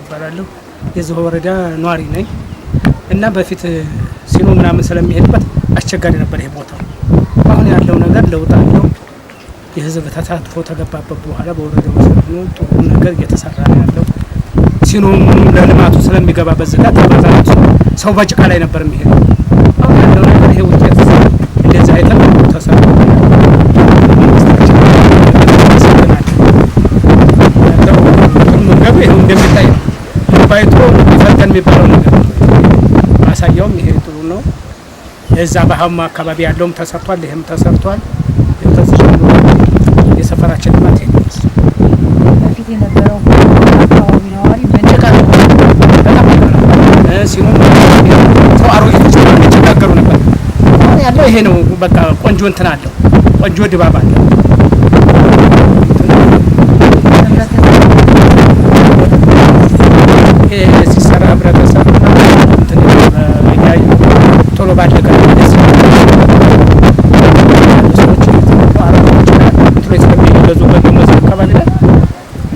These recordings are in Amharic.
እባላለሁ የዚህ ወረዳ ኗሪ ነኝ እና በፊት ሲኖ ምናምን ስለሚሄድበት አስቸጋሪ ነበር ይሄ ቦታ። አሁን ያለው ነገር ለውጥ አለው። የህዝብ ተሳትፎ ተገባበት በኋላ በወረዳው ጥሩ ነገር እየተሰራ ነው ያለው። ሲኖ ለልማቱ ስለሚገባ በዝጋት ተባዛቱ ሰው በጭቃ ላይ ነበር የሚሄደው። አሁን ያለው ነገር ይሄ ውጤት እንደዛ አይተን ተሰራ። መንገዱ ይሄው እንደሚታይ ባይቶ ይፈተን የሚባለው ነገር ማሳያውም ይሄ ጥሩ ነው። እዛ በሃማ አካባቢ ያለውም ተሰርቷል፣ ይሄም ተሰርቷል። የተዘረሩ የሰፈራችን ልማት ይነስ በፊት የነበረው አካባቢ ነዋሪ በእንጨት በጣም ሲኖ ተዋሮች ተቸጋገሩ ነበር። አሁን ያለው ይሄ ነው። በቃ ቆንጆ እንትን አለው፣ ቆንጆ ድባብ አለው። ሲሰራ ህብረተሰብ ቶሎ ባለቀ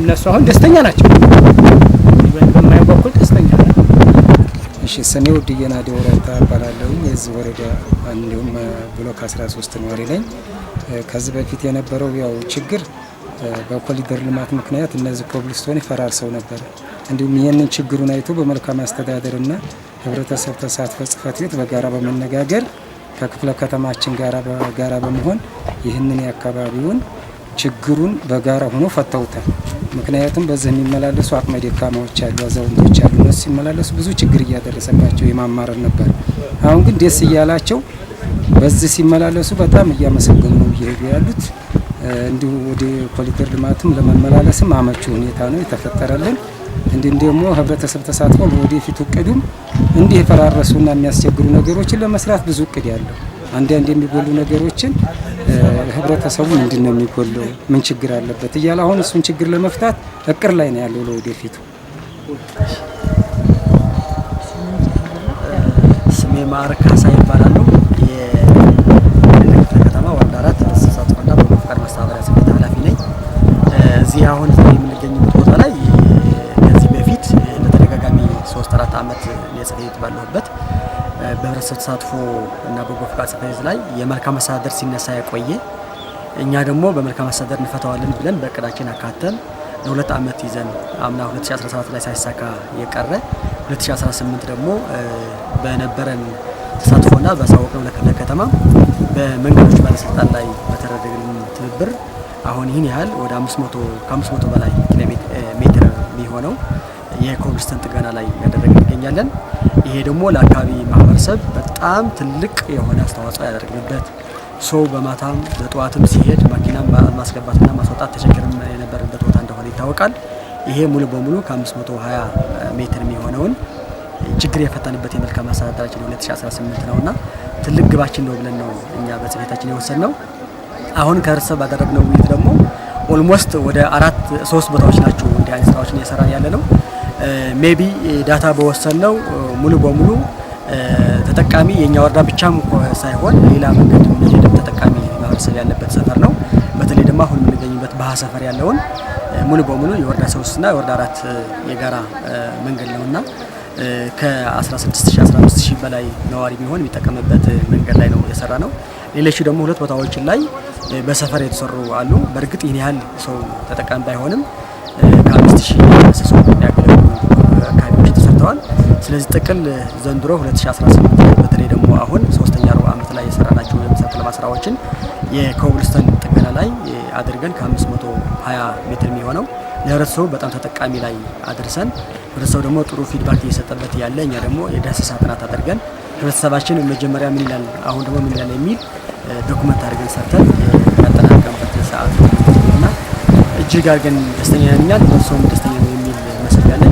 እነሱ አሁን ደስተኛ ናቸው። በማየው በኩል ደስተኛ ናቸው። እሺ ስሜ ውድየና ዲወራታ እባላለሁ። የዚህ ወረዳ እንዲሁም ብሎክ 13 ነዋሪ ነኝ። ከዚህ በፊት የነበረው ያው ችግር በኮሪደር ልማት ምክንያት እነዚህ ኮብልስቶን ይፈራርሰው ነበር። እንዲሁም ይህንን ችግሩን አይቶ በመልካም አስተዳደርና ህብረተሰብ ተሳትፎ ጽሕፈት ቤት በጋራ በመነጋገር ከክፍለ ከተማችን ጋራ በመሆን ይህንን የአካባቢውን ችግሩን በጋራ ሆኖ ፈተውታል። ምክንያቱም በዚህ የሚመላለሱ አቅመ ደካማዎች አሉ፣ አዛውንቶች አሉ። እነሱ ሲመላለሱ ብዙ ችግር እያደረሰባቸው የማማረር ነበር። አሁን ግን ደስ እያላቸው በዚህ ሲመላለሱ በጣም እያመሰገኑ ነው እየሄዱ ያሉት። እንዲሁ ወደ ኮሪደር ልማትም ለመመላለስም አመቺ ሁኔታ ነው የተፈጠረልን። እንዲሁም ደግሞ ህብረተሰብ ተሳትፎ ለወደፊት እቅዱም እንዲህ የፈራረሱና የሚያስቸግሩ ነገሮችን ለመስራት ብዙ እቅድ ያለው አንዳንድ የሚጎሉ ነገሮችን ህብረተሰቡ ምንድነው የሚጎለው ምን ችግር አለበት እያለ አሁን እሱን ችግር ለመፍታት እቅድ ላይ ነው ያለው ለወደፊቱ። ስሜ ማዕረግ ካሳ ይባላል። የክፍለ ከተማ ወረዳ 4 ተሳትፎና በመፍቀር ማስተባበሪያ ጽሕፈት ቤት ኃላፊ ነኝ። እዚህ አሁን የምንገኝበት ቦታ ላይ ከዚህ በፊት ለተደጋጋሚ 3-4 ዓመት የጽሕፈት ቤት ባለሁበት በህብረተሰብ ተሳትፎ እና በጎ ፍቃድ ጽሕፈት ቤት ላይ የመልካም አስተዳደር ሲነሳ የቆየ እኛ ደግሞ በመልካም አስተዳደር እንፈታዋለን ብለን በእቅዳችን አካተን ለ2 ዓመት ይዘን አምና 2017 ላይ ሳይሳካ የቀረ 2018 ደግሞ በነበረን ተሳትፎና በሳወቅነው ለክፍለ ከተማ በመንገዶች ባለስልጣን ላይ በተደረገልን ትብብር አሁን ይህን ያህል ወደ 500 በላይ ሜትር የሚሆነው የኮብልስቶን ጥገና ላይ ያደረግን እንገኛለን። ይሄ ደግሞ ለአካባቢ ማህበረሰብ በጣም ትልቅ የሆነ አስተዋጽኦ ያደርግበት ሰው በማታም በጠዋትም ሲሄድ መኪናም ማስገባትና ማስወጣት ተቸግረን የነበረበት ቦታ እንደሆነ ይታወቃል። ይሄ ሙሉ በሙሉ ከ520 ሜትር የሚሆነውን ችግር የፈታንበት የመልካም አስተዳደራችን 2018 ነውና ትልቅ ግባችን ነው ብለን ነው እኛ በጽሕፈት ቤታችን የወሰንነው። አሁን ከህብረተሰብ ባደረግነው ውይይት ደግሞ ኦልሞስት ወደ 3 ቦታዎች ናቸው እንዲህ አይነት ስራዎችን እየሰራን ያለ ነው። ሜቢ ዳታ በወሰንነው ሙሉ በሙሉ ተጠቃሚ የኛ ወረዳ ብቻም ሳይሆን ሌላ መንገድ የሚሄድም ተጠቃሚ ማህበረሰብ ያለበት ሰፈር ነው። በተለይ ደግሞ አሁን የምንገኝበት ባህ ሰፈር ያለውን ሙሉ በሙሉ የወረዳ 3 እና የወረዳ 4 የጋራ መንገድ ነውና ከ16000-15000 በላይ ነዋሪ ቢሆን የሚጠቀምበት መንገድ ላይ ነው የሰራ ነው። ሌሎች ደግሞ 2 ቦታዎችን ላይ በሰፈር የተሰሩ አሉ። በእርግጥ ይህን ያህል ሰው ተጠቃሚ ባይሆንም ከ5000 ሰው ያገለግሉ አካባቢዎች ተሰርተዋል። ስለዚህ ጥቅል ዘንድሮ 2018 በተለይ ደግሞ አሁን 3ኛ ሩብ ዓመት ላይ የሰራናቸው የመሰረተ ልማት ስራዎችን የኮብልስቶን ጥገና ላይ አድርገን ከ520 ሜትር የሚሆነው ለህብረተሰቡ በጣም ተጠቃሚ ላይ አድርሰን ህብረተሰቡ ደግሞ ጥሩ ፊድባክ እየሰጠበት ያለ እኛ ደግሞ የዳሰሳ ጥናት አድርገን ህብረተሰባችን መጀመሪያ ምን ይላል አሁን ደግሞ ምን ይላል የሚል ዶክመንት አድርገን ሰርተን ያጠናቀምበት ሰዓት እና እጅግ አድርገን ደስተኛ ነን። እኛም እሱም ደስተኛ ነው የሚል መስል ያለ